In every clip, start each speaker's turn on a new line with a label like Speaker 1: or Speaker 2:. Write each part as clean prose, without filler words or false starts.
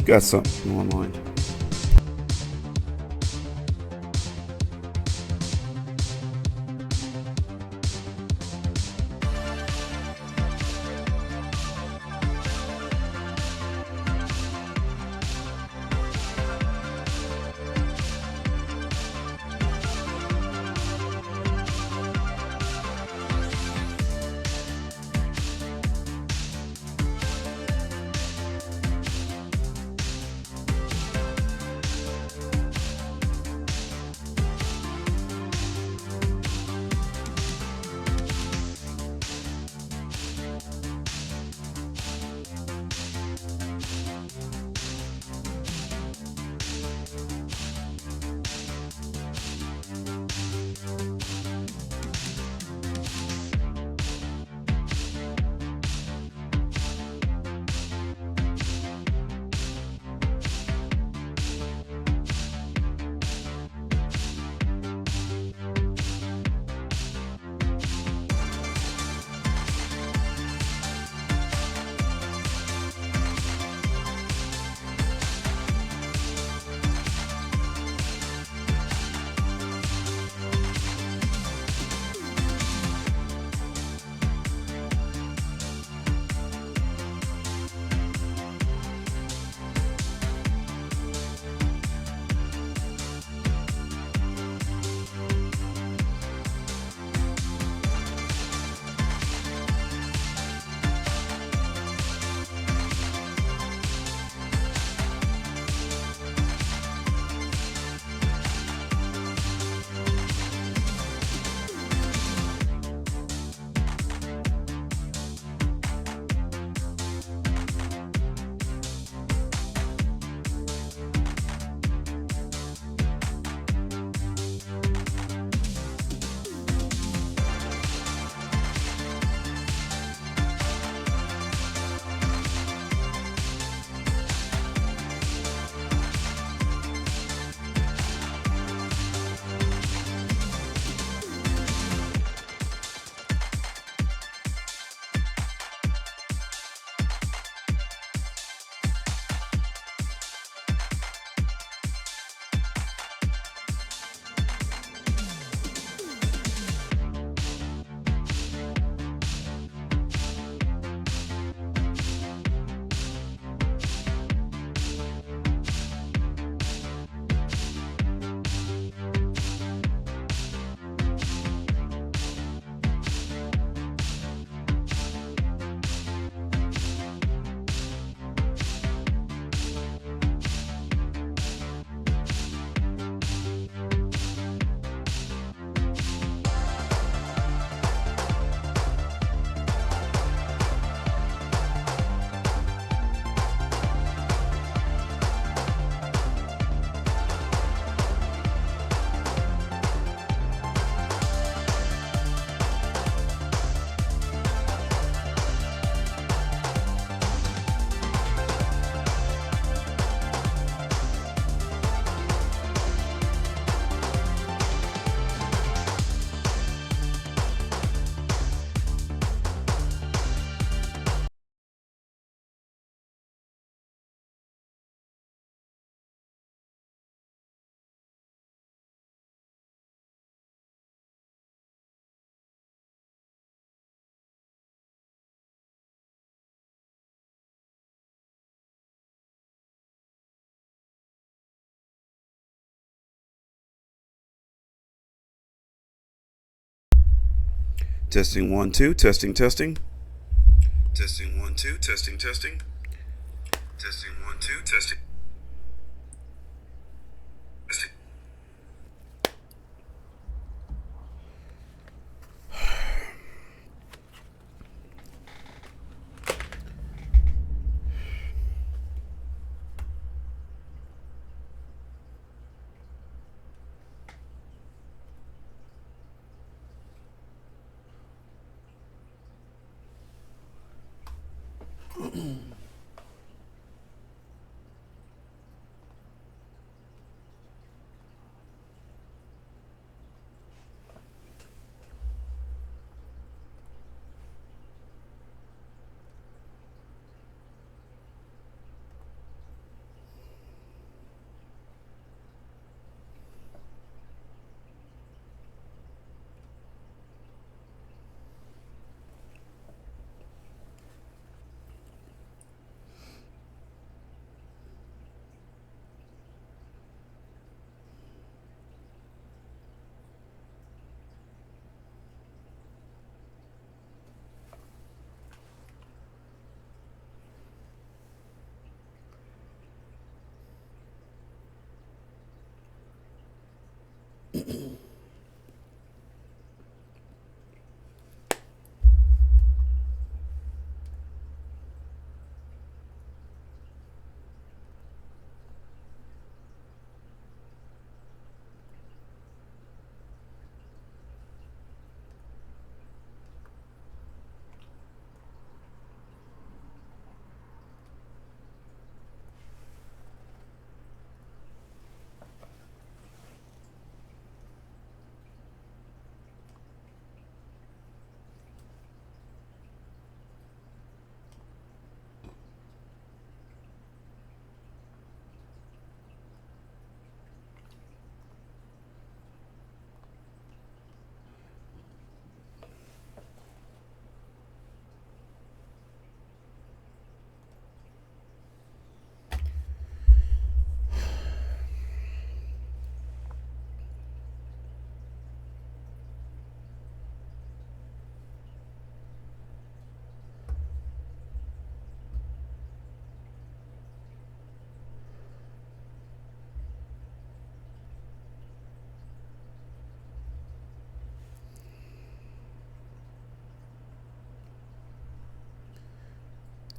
Speaker 1: got something on my mind. Testing 1 2, testing testing. Testing 1 2, testing testing. Testing 1 2, testing. Testing.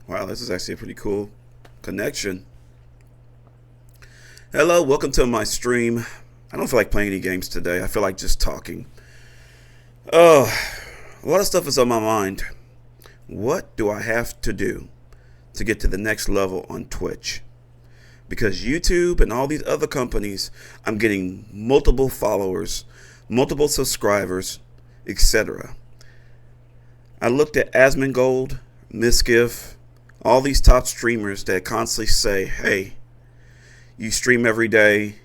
Speaker 1: Wow, this is actually a pretty cool connection. Hello, welcome to my stream. I don't feel like playing any games today. I feel like just talking. Oh, a lot of stuff is on my mind. What do I have to do to get to the next level on Twitch? Because YouTube and all these other companies, I'm getting multiple followers, multiple subscribers, etc. I looked at Asmongold, Misgift, all these top streamers that constantly say, hey, you stream every day,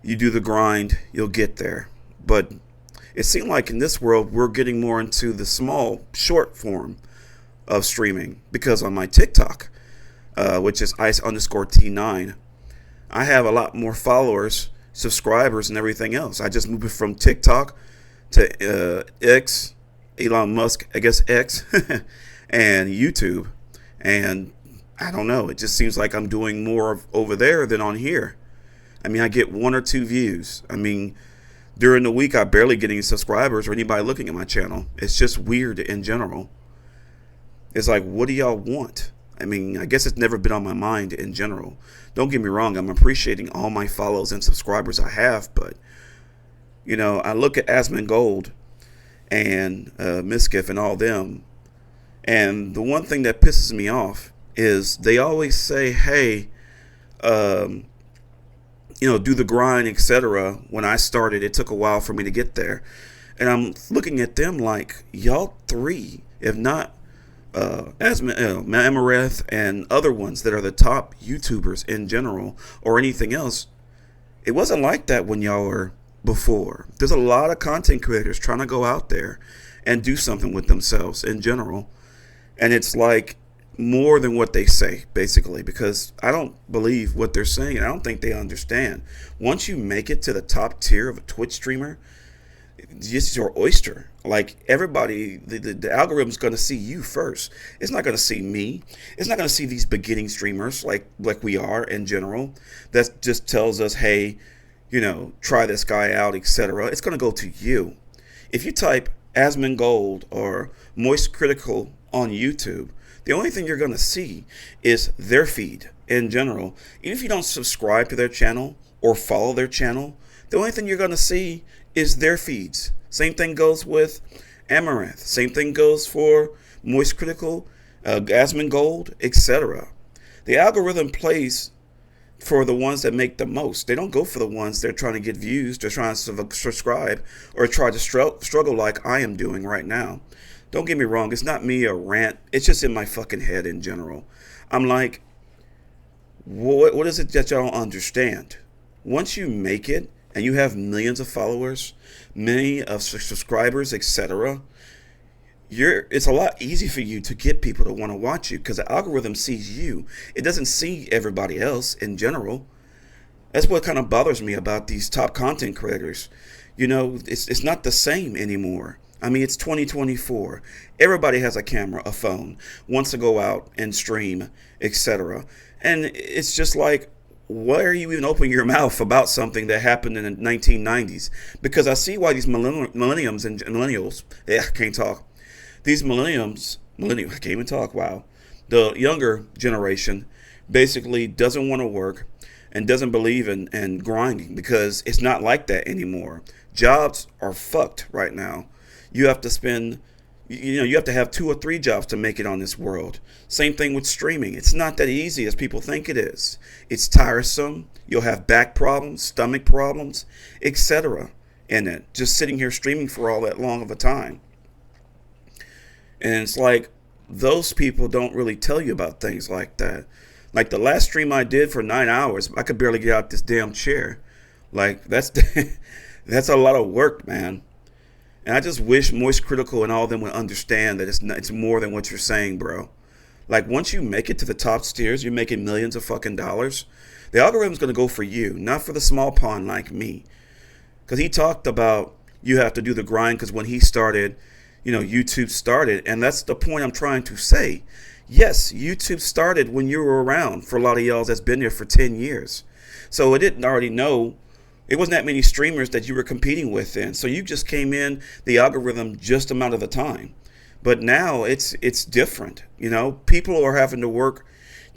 Speaker 1: you do the grind, you'll get there. But it seemed like in this world, we're getting more into the small, short form of streaming. Because on my TikTok, which is ice_T9, I have a lot more followers, subscribers, and everything else. I just moved it from TikTok to X, Elon Musk, I guess X, and YouTube. And I don't know, it just seems like I'm doing more over there than on here. I mean, I get 1 or 2 views. I mean, during the week, I barely get any subscribers or anybody looking at my channel. It's just weird in general. It's like, what do y'all want? I mean, I guess it's never been on my mind in general. Don't get me wrong, I'm appreciating all my follows and subscribers I have, but, you know, I look at Asmongold and Misgift and all them, and the one thing that pisses me off is they always say, hey, do the grind, etc. When I started, it took a while for me to get there. And I'm looking at them like, y'all three, if not Amareth and other ones that are the top YouTubers in general or anything else, it wasn't like that when y'all were before. There's a lot of content creators trying to go out there and do something with themselves in general. And it's like more than what they say, basically, because I don't believe what they're saying, and I don't think they understand. Once you make it to the top tier of a Twitch streamer, it's your oyster. Like, everybody, the algorithm's going to see you first. It's not going to see me. It's not going to see these beginning streamers like we are in general. That just tells us, hey, try this guy out, etc. It's going to go to you. If you type Asmongold or Moist Critical on YouTube, the only thing you're going to see is their feed in general. Even if you don't subscribe to their channel or follow their channel, the only thing you're going to see is their feeds. Same thing goes with Amaranth. Same thing goes for Moist Critical, Asmongold, etc. The algorithm plays for the ones that make the most. They don't go for the ones that are trying to get views, they're trying to subscribe, or try to struggle like I am doing right now. Don't get me wrong, it's not me a rant, it's just in my fucking head in general. I'm like, what is it that y'all don't understand? Once you make it, and you have millions of followers, many of subscribers, etc., it's a lot easier for you to get people to want to watch you because the algorithm sees you. It doesn't see everybody else in general. That's what kind of bothers me about these top content creators. It's not the same anymore. I mean, it's 2024. Everybody has a camera, a phone, wants to go out and stream, etc. And it's just like, why are you even opening your mouth about something that happened in the 1990s? Because I see why these millenniums and millennials, yeah, I can't talk. These I can't even talk, wow. The younger generation basically doesn't want to work and doesn't believe in grinding because it's not like that anymore. Jobs are fucked right now. You have to spend, you have to have 2 or 3 jobs to make it on this world. Same thing with streaming. It's not that easy as people think it is. It's tiresome. You'll have back problems, stomach problems, etc. in it. Just sitting here streaming for all that long of a time. And it's like those people don't really tell you about things like that. Like the last stream I did for 9 hours, I could barely get out this damn chair. Like that's that's a lot of work, man. And I just wish Moist Critical and all of them would understand that it's more than what you're saying, bro. Like once you make it to the top tiers, you're making millions of fucking dollars. The algorithm's gonna go for you, not for the small pawn like me. Because he talked about you have to do the grind. Because when he started, YouTube started, and that's the point I'm trying to say. Yes, YouTube started when you were around. For a lot of y'all that's been there for 10 years, so it didn't already know. It wasn't that many streamers that you were competing with then. So you just came in the algorithm just amount of the time. But now it's different. People are having to work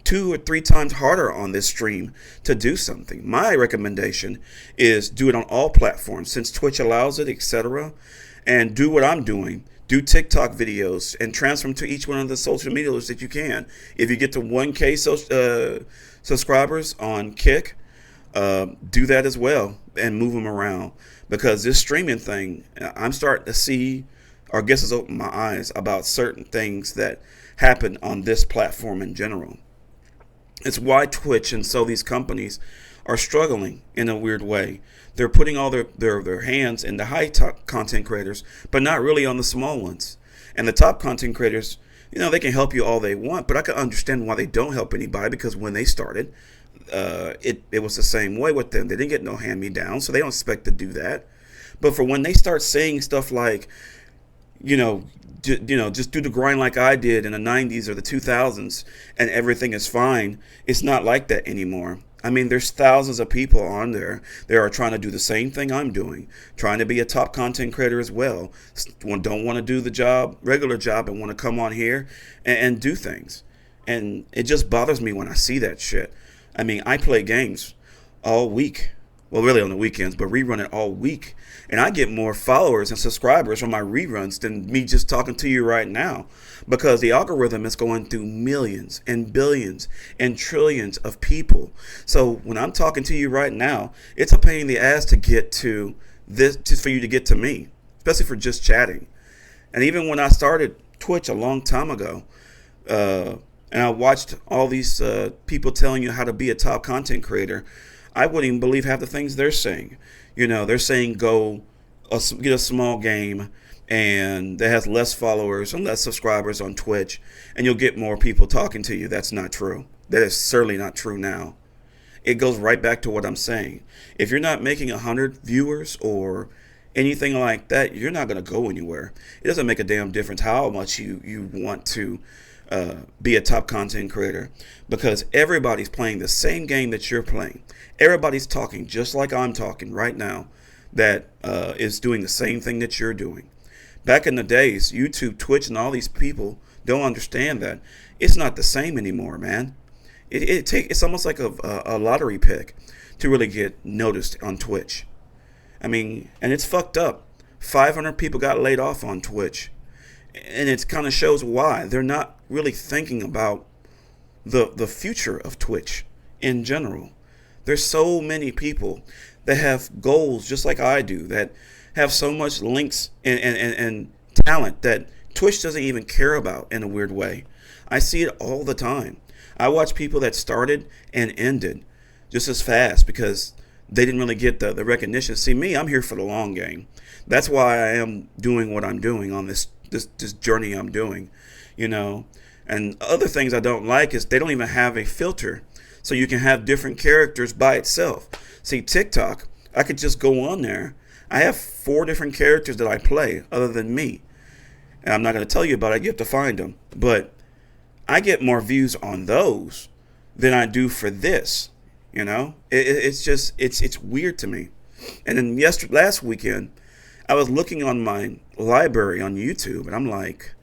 Speaker 1: 2 or 3 times harder on this stream to do something. My recommendation is do it on all platforms since Twitch allows it, etc. And do what I'm doing. Do TikTok videos and transfer them to each one of the social medias that you can. If you get to 1K subscribers on Kick, do that as well and move them around. Because this streaming thing, I'm starting to see, or I guess it's opened my eyes about certain things that happen on this platform in general. It's why Twitch and so these companies are struggling in a weird way. They're putting all their hands in the high top content creators, but not really on the small ones. And the top content creators, they can help you all they want, but I can understand why they don't help anybody, because when they started, it was the same way with them. They didn't get no hand-me-down, so they don't expect to do that. But for when they start saying stuff like, just do the grind like I did in the 90s or the 2000s and everything is fine, it's not like that anymore. I mean, there's thousands of people on there that are trying to do the same thing I'm doing, trying to be a top content creator as well. Don't want to do the regular job, and want to come on here and do things. And it just bothers me when I see that shit. I mean, I play games all week. Well, really on the weekends, but rerun it all week. And I get more followers and subscribers from my reruns than me just talking to you right now. Because the algorithm is going through millions and billions and trillions of people. So when I'm talking to you right now, it's a pain in the ass to get to this, just for you to get to me. Especially for just chatting. And even when I started Twitch a long time ago, and I watched all these people telling you how to be a top content creator, I wouldn't even believe half the things they're saying. They're saying get a small game and that has less followers and less subscribers on Twitch, and you'll get more people talking to you. That's not true. That is certainly not true now. It goes right back to what I'm saying. If you're not making 100 viewers or anything like that, you're not going to go anywhere. It doesn't make a damn difference how much you want to be a top content creator, because everybody's playing the same game that you're playing. Everybody's talking just like I'm talking right now, that is doing the same thing that you're doing. Back in the days, YouTube, Twitch, and all these people don't understand that it's not the same anymore, man. It's almost like a lottery pick to really get noticed on Twitch. I mean, and it's fucked up. 500 people got laid off on Twitch. And it kind of shows why. They're not really thinking about the future of Twitch in general. There's so many people that have goals just like I do, that have so much links and talent that Twitch doesn't even care about in a weird way. I see it all the time. I watch people that started and ended just as fast because they didn't really get the recognition. See, me, I'm here for the long game. That's why I am doing what I'm doing on this journey I'm doing, And other things I don't like is they don't even have a filter, so you can have different characters by itself. See, TikTok, I could just go on there. I have 4 different characters that I play other than me. And I'm not going to tell you about it. You have to find them. But I get more views on those than I do for this. It's weird to me. And then last weekend, I was looking on my library on YouTube, and I'm like,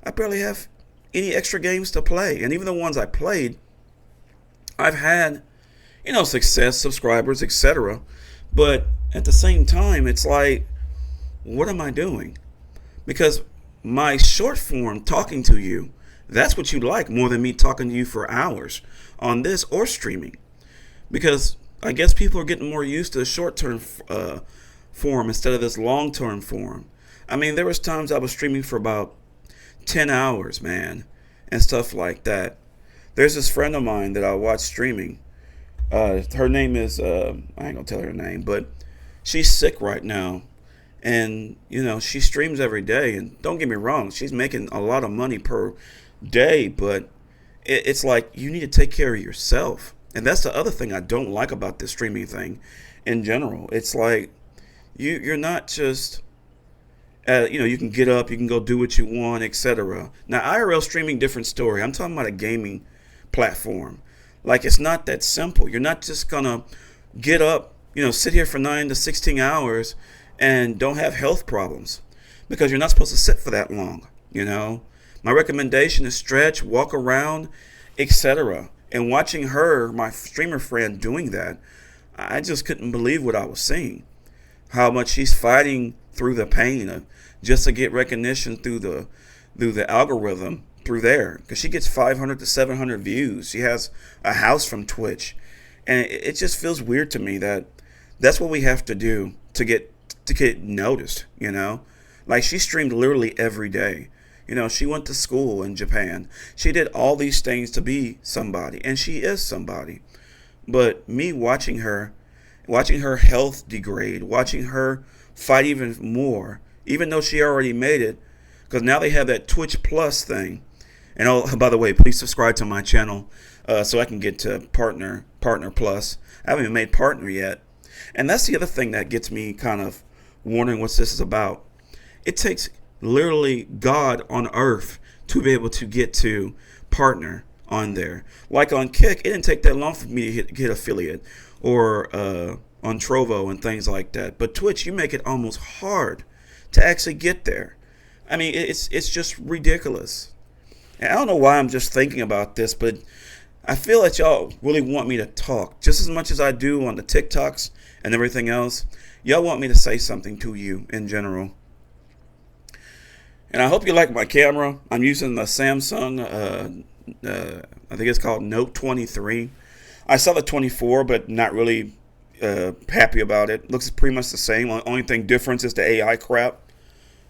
Speaker 1: I barely have any extra games to play. And even the ones I played, I've had, success, subscribers, etc. But at the same time, it's like, what am I doing? Because my short form talking to you, that's what you like more than me talking to you for hours on this or streaming. Because I guess people are getting more used to the short term form instead of this long term form. I mean, there was times I was streaming for about 10 hours, man, and stuff like that. There's this friend of mine that I watch streaming. Her name is, I ain't gonna tell her name, but she's sick right now. And, she streams every day. And don't get me wrong, she's making a lot of money per day, but it's like you need to take care of yourself. And that's the other thing I don't like about this streaming thing in general. It's like you're not just, you can get up, you can go do what you want, etc. Now, IRL streaming, different story. I'm talking about a gaming platform. Like, it's not that simple. You're not just going to get up, sit here for 9 to 16 hours and don't have health problems, because you're not supposed to sit for that long. My recommendation is stretch, walk around, etc. And watching her, my streamer friend, doing that, I just couldn't believe what I was seeing. How much she's fighting through the pain of just to get recognition through the algorithm through there, because she gets 500 to 700 views. She has a house from Twitch, and it just feels weird to me that that's what we have to do to get noticed. Like, she streamed literally every day. She went to school in Japan. She did all these things to be somebody, and she is somebody. But me watching her health degrade, watching her fight even more, even though she already made it, because now they have that Twitch Plus thing. And by the way, please subscribe to my channel so I can get to Partner Plus. I haven't even made Partner yet. And that's the other thing that gets me kind of wondering what this is about. It takes literally God on earth to be able to get to Partner on there. Like on Kick, it didn't take that long for me to get affiliate, or on Trovo and things like that. But Twitch, you make it almost hard to actually get there. I mean, it's just ridiculous. And I don't know why I'm just thinking about this, but I feel that y'all really want me to talk just as much as I do on the TikToks and everything else. Y'all want me to say something to you in general. And I hope you like my camera. I'm using the Samsung, I think it's called Note 23. I saw the 24, but not really happy about it. Looks pretty much the same. Only thing difference is the AI crap.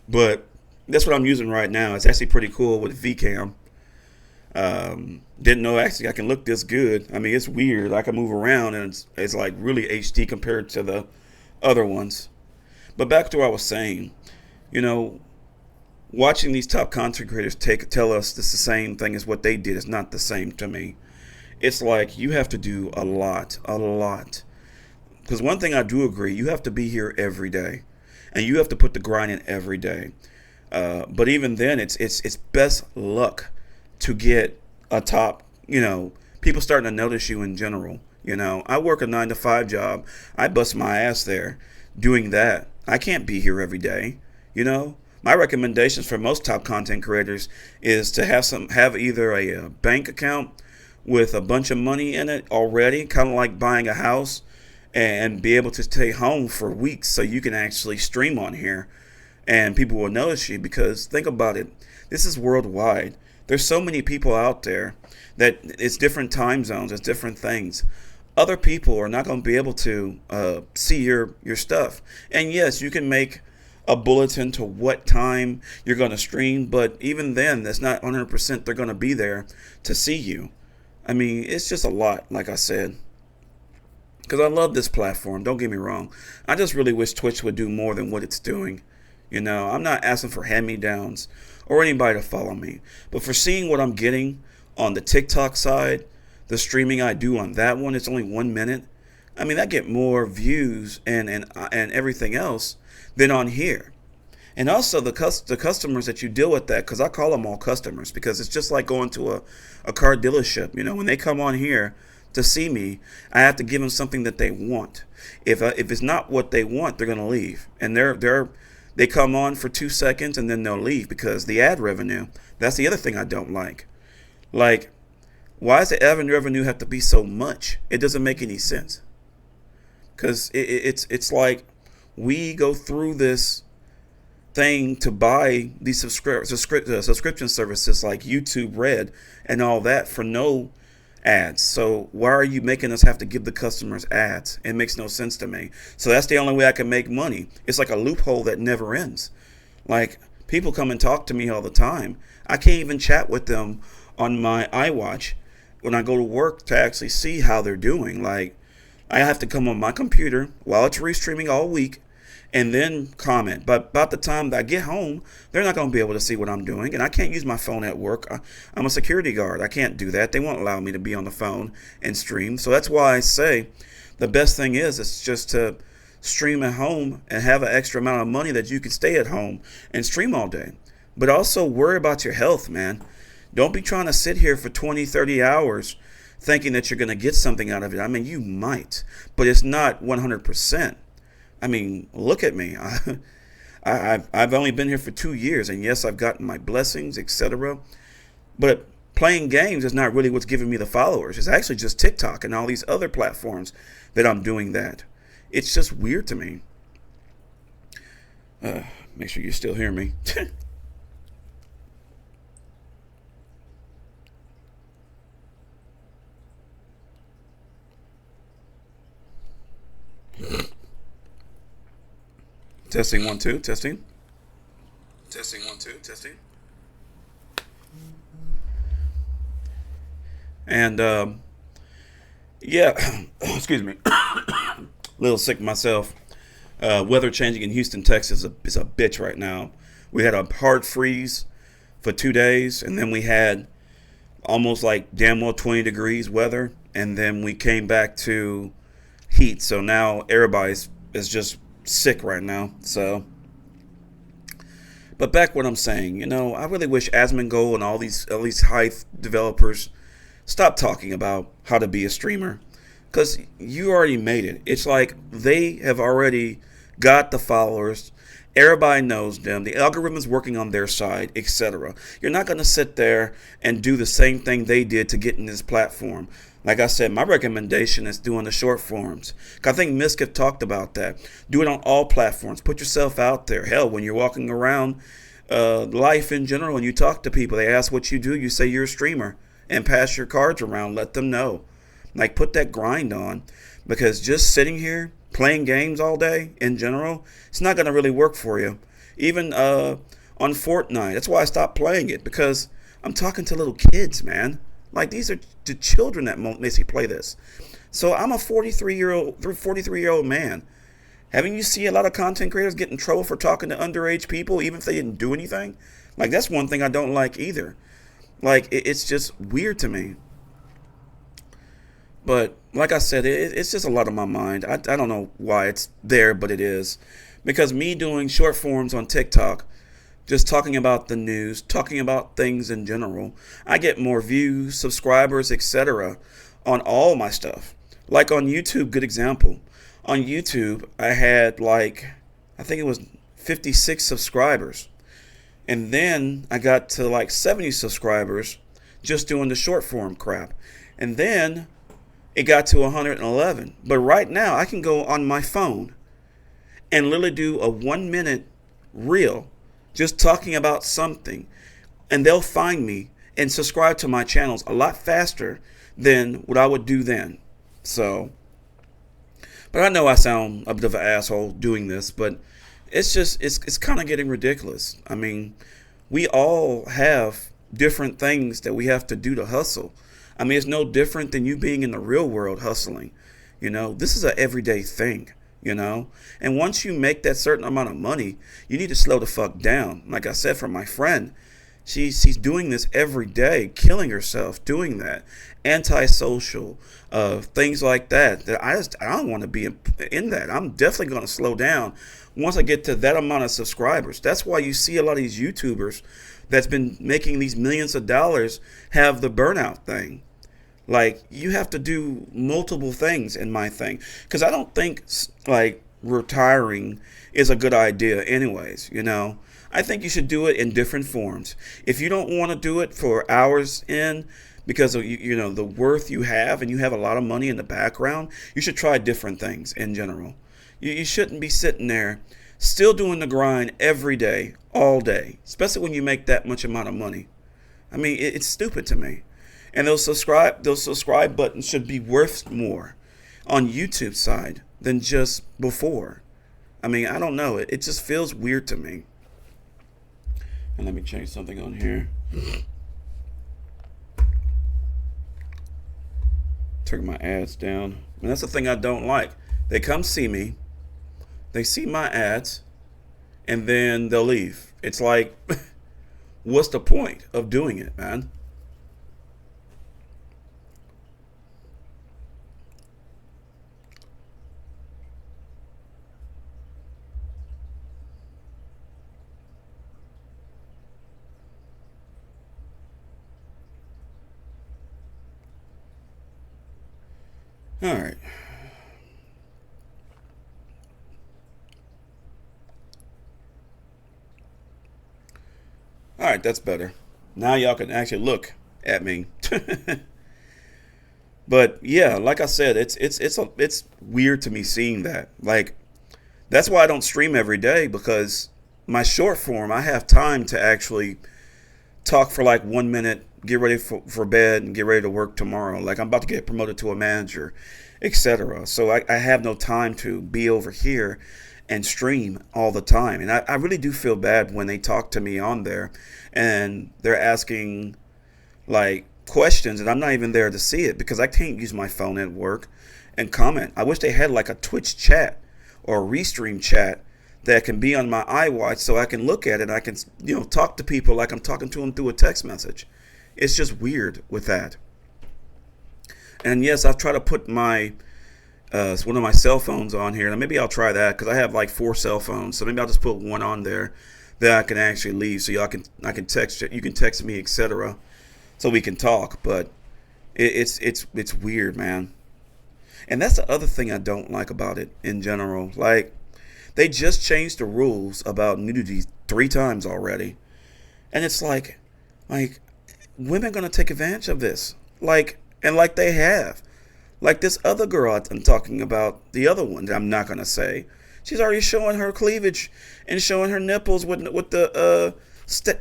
Speaker 1: But that's what I'm using right now. It's actually pretty cool with VCam. Didn't know actually I can look this good. I mean, it's weird. I can move around, and it's like really HD compared to the other ones. But back to what I was saying, watching these top content creators tell us this the same thing as what they did is not the same to me. It's like you have to do a lot. Because one thing I do agree, you have to be here every day, and you have to put the grind in every day. But even then, it's best luck to get a top, people starting to notice you in general. I work a 9-to-5 job. I bust my ass there doing that. I can't be here every day. My recommendations for most top content creators is to have either a bank account with a bunch of money in it already, kind of like buying a house, and be able to stay home for weeks so you can actually stream on here and people will notice you. Because think about it, this is worldwide. There's so many people out there that it's different time zones, it's different things. Other people are not going to be able to see your stuff. And yes, you can make a bulletin to what time you're going to stream, but even then, that's not 100% they're going to be there to see you. I mean, it's just a lot, like I said. Because I love this platform, don't get me wrong. I just really wish Twitch would do more than what it's doing. I'm not asking for hand-me-downs or anybody to follow me. But for seeing what I'm getting on the TikTok side, the streaming I do on that one, it's only 1 minute. I mean, I get more views and everything else than on here. And also the customers that you deal with that, because I call them all customers, because it's just like going to a car dealership. When they come on here, to see me, I have to give them something that they want. If it's not what they want, they're gonna leave, and they come on for 2 seconds and then they'll leave because the ad revenue. That's the other thing I don't like. Like, why does the ad revenue have to be so much? It doesn't make any sense. Because it's like we go through this thing to buy these subscription services like YouTube Red and all that for no ads. So why are you making us have to give the customers ads? It makes no sense to me. So that's the only way I can make money. It's like a loophole that never ends. Like, people come and talk to me all the time. I can't even chat with them on my iWatch when I go to work to actually see how they're doing. Like, I have to come on my computer while it's restreaming all week and then comment. But about the time that I get home, they're not going to be able to see what I'm doing. And I can't use my phone at work. I'm a security guard. I can't do that. They won't allow me to be on the phone and stream. So that's why I say the best thing is just to stream at home and have an extra amount of money that you can stay at home and stream all day. But also worry about your health, man. Don't be trying to sit here for 20, 30 hours thinking that you're going to get something out of it. I mean, you might, but it's not 100%. I mean, look at me. I've only been here for 2 years, and yes, I've gotten my blessings, etc. But playing games is not really what's giving me the followers. It's actually just TikTok and all these other platforms that I'm doing that. It's just weird to me. Make sure you still hear me. Testing 1 2 testing. Testing 1 2 testing. And yeah, excuse me, a little sick myself. Weather changing in Houston, Texas is a bitch right now. We had a hard freeze for 2 days, and then we had almost like damn well 20 degrees weather, and then we came back to heat. So now everybody's is just sick right now. So, but back what I'm saying, I really wish Asmongold and all these Hive developers stop talking about how to be a streamer, because you already made it. It's like they have already got the followers. Everybody knows them. The algorithm's working on their side, etc. You're not going to sit there and do the same thing they did to get in this platform. Like I said, my recommendation is doing the short forms. I think Miskif talked about that. Do it on all platforms. Put yourself out there. Hell, when you're walking around life in general and you talk to people, they ask what you do, you say you're a streamer and pass your cards around. Let them know. Like, put that grind on, because just sitting here playing games all day in general, it's not going to really work for you. Even on Fortnite, that's why I stopped playing it, because I'm talking to little kids, man. Like, these are the children that basically play this. So I'm a 43-year-old man. Haven't you seen a lot of content creators get in trouble for talking to underage people, even if they didn't do anything? Like, that's one thing I don't like either. Like, it's just weird to me. But like I said, it's just a lot on my mind. I don't know why it's there, but it is. Because me doing short forms on TikTok, just talking about the news, talking about things in general, I get more views, subscribers, etc. on all my stuff. Like on YouTube, good example. On YouTube, I had I think it was 56 subscribers. And then I got to 70 subscribers just doing the short form crap. And then it got to 111. But right now, I can go on my phone and literally do a 1-minute reel just talking about something, and they'll find me and subscribe to my channels a lot faster than what I would do then. So, but I know I sound a bit of an asshole doing this, but it's just, it's kind of getting ridiculous. I mean, we all have different things that we have to do to hustle. I mean, it's no different than you being in the real world hustling. This is an everyday thing. And once you make that certain amount of money, you need to slow the fuck down. Like I said, for my friend, she's doing this every day, killing herself doing that, antisocial, things like that. That I don't want to be in that. I'm definitely going to slow down once I get to that amount of subscribers. That's why you see a lot of these YouTubers that's been making these millions of dollars have the burnout thing. Like, you have to do multiple things in my thing. Because I don't think, like, retiring is a good idea, anyways. I think you should do it in different forms. If you don't want to do it for hours in, because of the worth you have and you have a lot of money in the background, you should try different things in general. You shouldn't be sitting there still doing the grind every day, all day, especially when you make that much amount of money. I mean, it's stupid to me. And those subscribe buttons should be worth more on YouTube side than just before. I mean, I don't know. It just feels weird to me. And let me change something on here. Turn my ads down. And that's the thing I don't like. They come see me, they see my ads, and then they'll leave. It's like, what's the point of doing it, man? All right. All right, that's better. Now y'all can actually look at me. But yeah, like I said, it's weird to me seeing that. Like, that's why I don't stream every day, because my short form, I have time to actually talk for like 1 minute, get ready for bed, and get ready to work tomorrow. Like, I'm about to get promoted to a manager, etc. So I have no time to be over here and stream all the time. And I really do feel bad when they talk to me on there and they're asking like questions and I'm not even there to see it because I can't use my phone at work and comment. I wish they had like a Twitch chat or a Restream chat that can be on my iWatch so I can look at it and I can, talk to people like I'm talking to them through a text message. It's just weird with that. And yes, I've tried to put my one of my cell phones on here. Now maybe I'll try that because I have like 4 cell phones. So maybe I'll just put one on there that I can actually leave so I can text you can text me, etc. so we can talk. But it's weird, man. And that's the other thing I don't like about it in general. Like, they just changed the rules about nudity 3 times already. And it's like women gonna take advantage of this. Like they have. Like this other girl I'm talking about, the other one that I'm not gonna say. She's already showing her cleavage and showing her nipples with the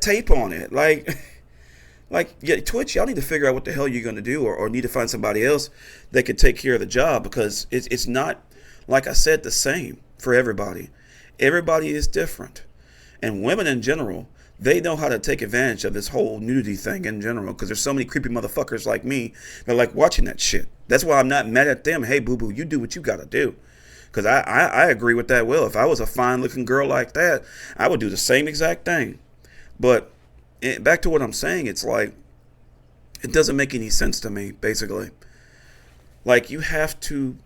Speaker 1: tape on it. Like, yeah, Twitch, y'all need to figure out what the hell you're gonna do, or need to find somebody else that could take care of the job, because it's not, like I said, the same for everybody. Everybody is different, and women in general, they know how to take advantage of this whole nudity thing in general, because there's so many creepy motherfuckers like me that like watching that shit. That's why I'm not mad at them. Hey, boo boo, you do what you gotta do. Because I agree with that. Well, if I was a fine looking girl like that, I would do the same exact thing. But back to what I'm saying, it's like, it doesn't make any sense to me, basically. Like, you have to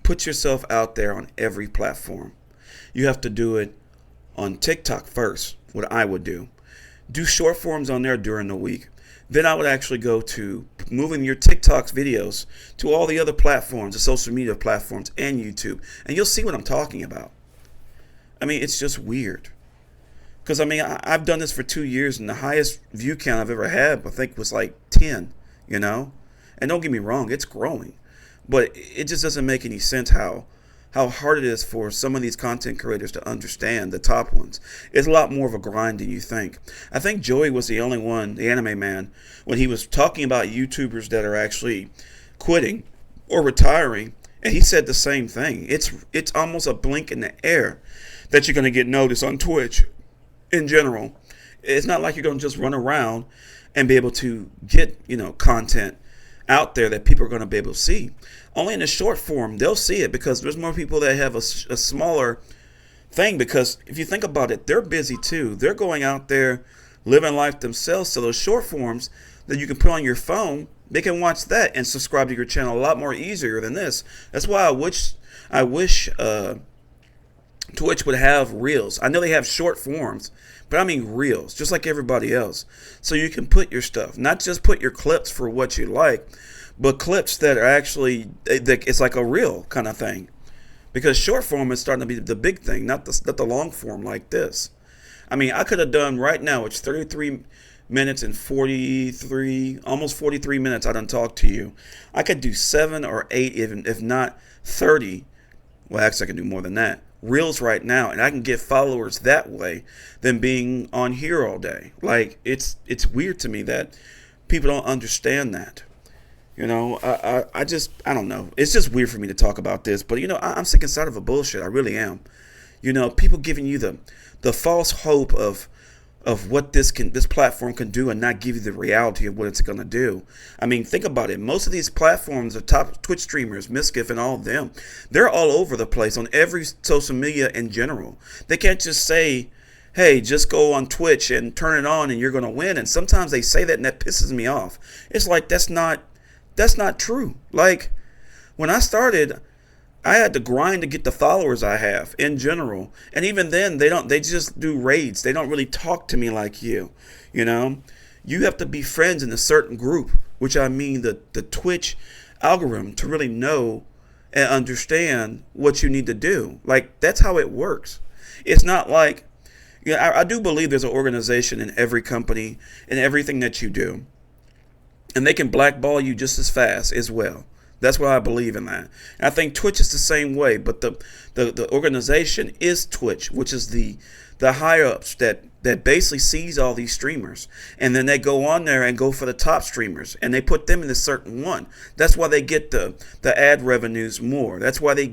Speaker 1: put yourself out there on every platform. You have to do it on TikTok first, what I would do. Do short forms on there during the week. Then I would actually go to moving your TikToks videos to all the other platforms, the social media platforms, and YouTube. And you'll see what I'm talking about. I mean, it's just weird. Because, I mean, I've done this for 2 years, and the highest view count I've ever had, I think, was like 10, And don't get me wrong, it's growing. But it just doesn't make any sense how hard it is for some of these content creators to understand, the top ones. It's a lot more of a grind than you think. I think Joey was the only one, the anime man, when he was talking about YouTubers that are actually quitting or retiring, and he said the same thing. It's almost a blink in the air that you're going to get noticed on Twitch in general. It's not like you're going to just run around and be able to get, content out there that people are going to be able to see. Only in the short form, they'll see it because there's more people that have a smaller thing. Because if you think about it, they're busy too. They're going out there living life themselves. So those short forms that you can put on your phone, they can watch that and subscribe to your channel a lot more easier than this. That's why I wish Twitch would have reels. I know they have short forms, but I mean reels, just like everybody else. So you can put your stuff, not just put your clips for what you like, but clips that are actually it's like a reel kind of thing. Because short form is starting to be the big thing, not the long form like this. I mean, I could have done right now. It's 33 minutes and 43, almost 43 minutes. I done talked to you. I could do 7 or 8, even if not 30. Well, actually, I can do more than that. Reels right now, and I can get followers that way than being on here all day. Like it's weird to me that people don't understand that. I don't know. It's just weird for me to talk about this, but I'm sick and tired of a bullshit. I really am. People giving you the false hope of what this platform can do and not give you the reality of what it's going to do. I mean, think about it. Most of these platforms, the top Twitch streamers, Miskiff and all of them, they're all over the place on every social media in general. They can't just say, hey, just go on Twitch and turn it on and you're going to win. And sometimes they say that and that pisses me off. It's like, that's not true. Like, when I started, I had to grind to get the followers I have in general. And even then, they just do raids. They don't really talk to me like you. You have to be friends in a certain group, which I mean the Twitch algorithm, to really know and understand what you need to do. Like, that's how it works. It's not like, I do believe there's an organization in every company and everything that you do. And they can blackball you just as fast as well. That's why I believe in that. And I think Twitch is the same way, but the organization is Twitch, which is the higher ups that basically sees all these streamers. And then they go on there and go for the top streamers and they put them in a certain one. That's why they get the ad revenues more. That's why they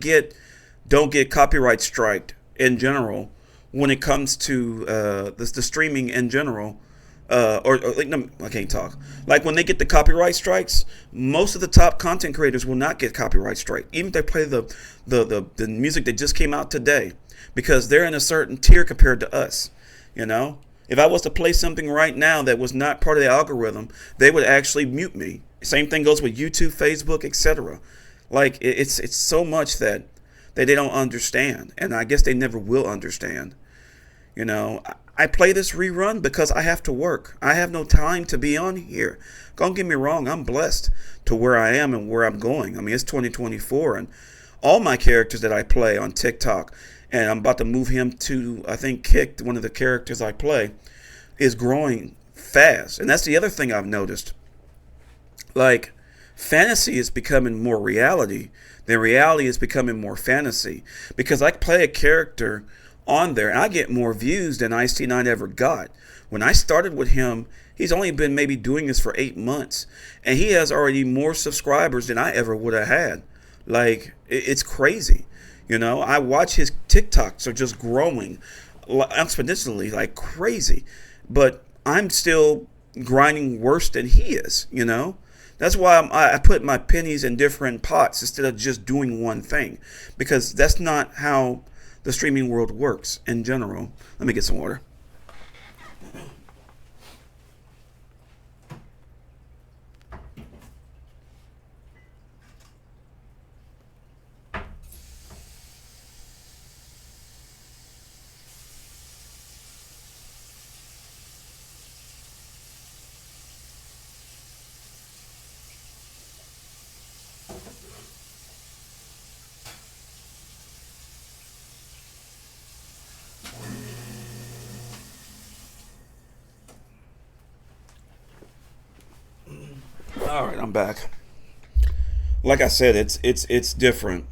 Speaker 1: don't get copyright striked in general when it comes to the streaming in general. No, I can't talk. Like, when they get the copyright strikes, most of the top content creators will not get copyright strike, even if they play the music that just came out today, because they're in a certain tier compared to us. If I was to play something right now that was not part of the algorithm, they would actually mute me. Same thing goes with YouTube, Facebook, etc. Like, it's so much that they don't understand, and I guess they never will understand. I play this rerun because I have to work. I have no time to be on here. Don't get me wrong, I'm blessed to where I am and where I'm going. I mean, it's 2024, and all my characters that I play on TikTok, and I'm about to move him to, I think, Kick, one of the characters I play, is growing fast. And that's the other thing I've noticed. Like, fantasy is becoming more reality than reality is becoming more fantasy. Because I play a character on there and I get more views than Ice-T9 ever got. When I started with him, he's only been maybe doing this for 8 months, and he has already more subscribers than I ever would have had. Like, it's crazy. I watch his TikToks are just growing exponentially like crazy, but I'm still grinding worse than he is. That's why I put my pennies in different pots instead of just doing one thing, because that's not how the streaming world works in general. Let me get some water. All right, I'm back. Like I said, it's different,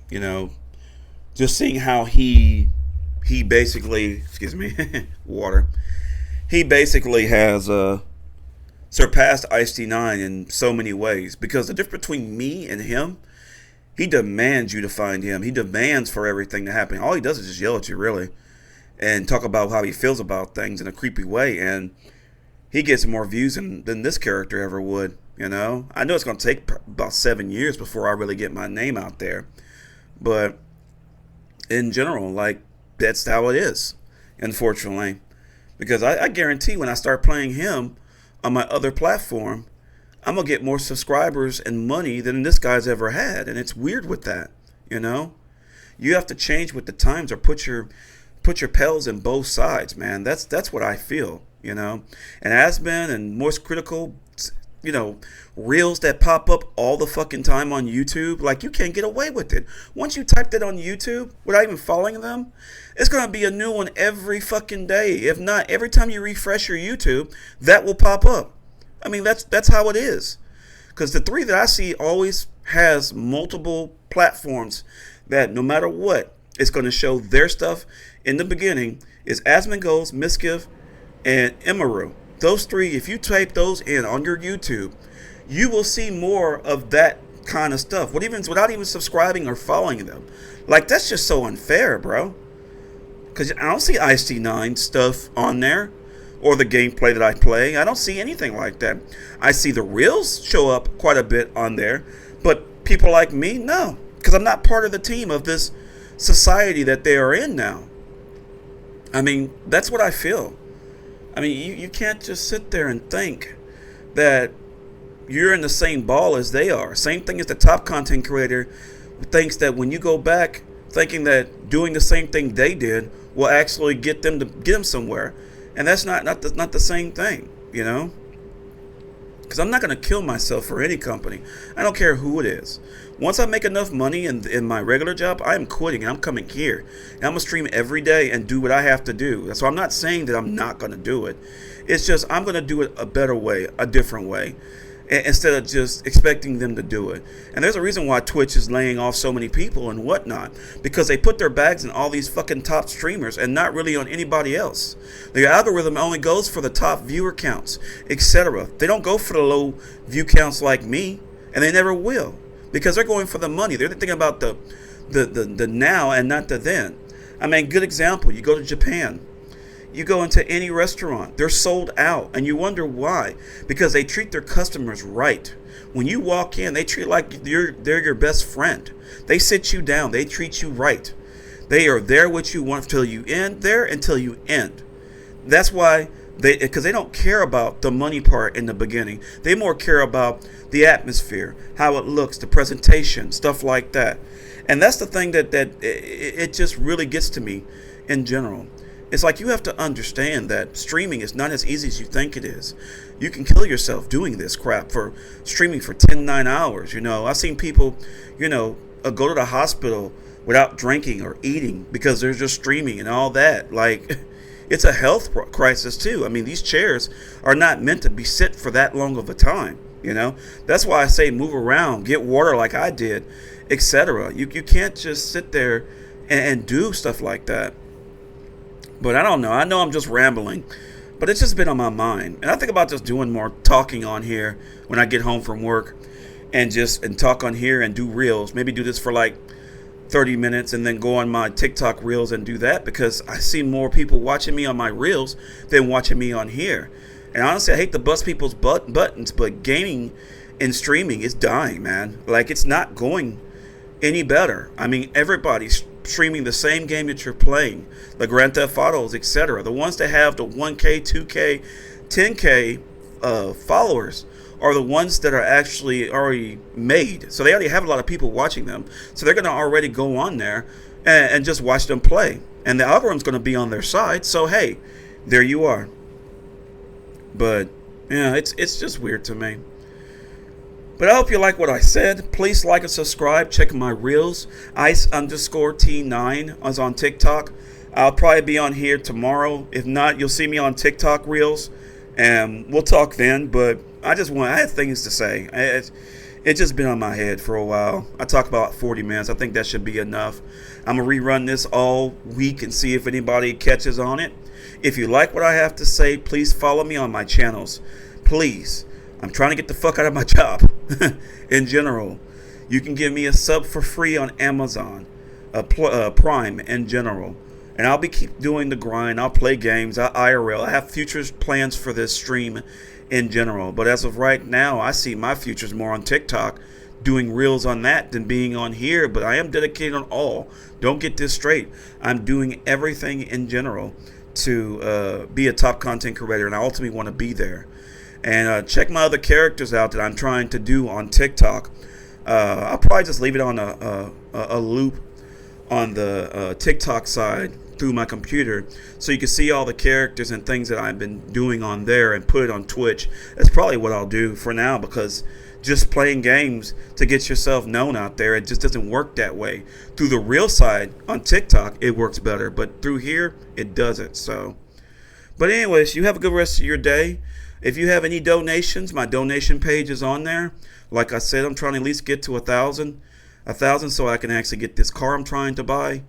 Speaker 1: Just seeing how he basically, excuse me, water. He basically has surpassed Ice-T9 in so many ways, because the difference between me and him, he demands you to find him. He demands for everything to happen. All he does is just yell at you, really, and talk about how he feels about things in a creepy way, and he gets more views than this character ever would. I know it's going to take about 7 years before I really get my name out there. But in general, like, that's how it is, unfortunately. Because I guarantee when I start playing him on my other platform, I'm going to get more subscribers and money than this guy's ever had. And it's weird with that, You have to change with the times, or put your pedals in both sides, man. That's what I feel, And Asben and Most Critical, reels that pop up all the fucking time on YouTube. Like, you can't get away with it. Once you type that on YouTube without even following them, it's going to be a new one every fucking day. If not, every time you refresh your YouTube, that will pop up. I mean, that's how it is. Because the three that I see always has multiple platforms that no matter what, it's going to show their stuff in the beginning. Is Asmongold, Miskiff, and Emaru. Those three, if you type those in on your YouTube, you will see more of that kind of stuff. Without even subscribing or following them. Like, that's just so unfair, bro. Because I don't see IC9 stuff on there. Or the gameplay that I play. I don't see anything like that. I see the reels show up quite a bit on there. But people like me, no. Because I'm not part of the team of this society that they are in now. I mean, that's what I feel. I mean, you can't just sit there and think that you're in the same ball as they are. Same thing as the top content creator thinks that when you go back thinking that doing the same thing they did will actually get them somewhere. And that's not the same thing, you know? Because I'm not going to kill myself for any company. I don't care who it is. Once I make enough money in my regular job, I am quitting and I'm coming here. And I'm going to stream every day and do what I have to do. So I'm not saying that I'm not going to do it. It's just I'm going to do it a better way, a different way, instead of just expecting them to do it. And there's a reason why Twitch is laying off so many people and whatnot, because they put their bags in all these fucking top streamers and not really on anybody else. The algorithm only goes for the top viewer counts, etc. They don't go for the low view counts like me, and they never will, because they're going for the money. They're thinking about the now and not the then. I mean, good example, you go to Japan. You go into any restaurant, they're sold out, and you wonder why. Because they treat their customers right. When you walk in, they treat like they're your best friend. They sit you down, they treat you right. They are there with you until you end. That's why because they don't care about the money part in the beginning. They more care about the atmosphere, how it looks, the presentation, stuff like that. And that's the thing that it just really gets to me in general. It's like you have to understand that streaming is not as easy as you think it is. You can kill yourself doing this crap for streaming for 9 hours. I've seen people, go to the hospital without drinking or eating because they're just streaming and all that. Like, it's a health crisis too. I mean, these chairs are not meant to be sit for that long of a time. That's why I say move around, get water like I did, etc. You can't just sit there and do stuff like that. But I don't know. I know I'm just rambling, but it's just been on my mind. And I think about just doing more talking on here when I get home from work and talk on here and do reels. Maybe do this for like 30 minutes and then go on my TikTok reels and do that, because I see more people watching me on my reels than watching me on here. And honestly, I hate to bust people's buttons, but gaming and streaming is dying, man. Like, it's not going any better. I mean, everybody's streaming the same game that you're playing, the Grand Theft Autos, etc. The ones that have the 1K, 2K, 10K followers are the ones that are actually already made. So they already have a lot of people watching them. So they're going to already go on there and just watch them play. And the algorithm's going to be on their side. So, hey, there you are. But, yeah, it's just weird to me. But I hope you like what I said. Please like and subscribe. Check my reels. Ice_T9 is on TikTok. I'll probably be on here tomorrow. If not, you'll see me on TikTok reels. And we'll talk then. But I had things to say. It's just been on my head for a while. I talked about 40 minutes. I think that should be enough. I'm going to rerun this all week and see if anybody catches on it. If you like what I have to say, please follow me on my channels. Please. I'm trying to get the fuck out of my job in general. You can give me a sub for free on Amazon, Prime in general. And I'll keep doing the grind. I'll play games. IRL. I have futures plans for this stream in general. But as of right now, I see my futures more on TikTok, doing reels on that than being on here. But I am dedicated on all. Don't get this straight. I'm doing everything in general to be a top content creator. And I ultimately want to be there. And check my other characters out that I'm trying to do on TikTok. I'll probably just leave it on a loop on the TikTok side through my computer, so you can see all the characters and things that I've been doing on there and put it on Twitch. That's probably what I'll do for now, because just playing games to get yourself known out there, it just doesn't work that way. Through the real side on TikTok, it works better, but through here, it doesn't. So, but anyways, you have a good rest of your day. If you have any donations, my donation page is on there. Like I said, I'm trying to at least get to a thousand, so I can actually get this car I'm trying to buy.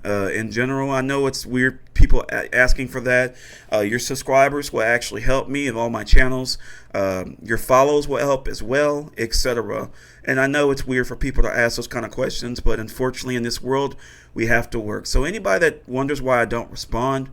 Speaker 1: In general, I know it's weird, people asking for that. Your subscribers will actually help me in all my channels. Your follows will help as well, etc. And I know it's weird for people to ask those kind of questions, but unfortunately in this world, we have to work. So anybody that wonders why I don't respond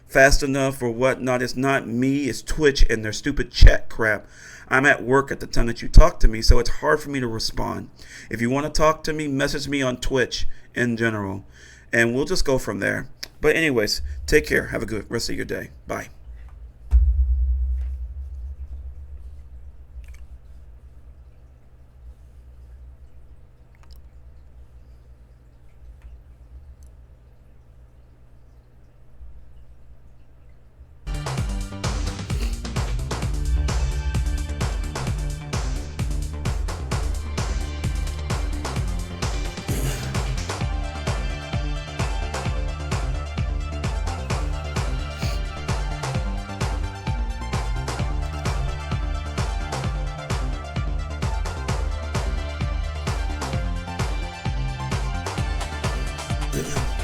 Speaker 1: fast enough or whatnot, it's not me, it's Twitch and their stupid chat crap. I'm at work at the time that you talk to me, so it's hard for me to respond. If you want to talk to me, message me on Twitch in general, and we'll just go from there. But anyways, take care. Have a good rest of your day. Bye. Yeah.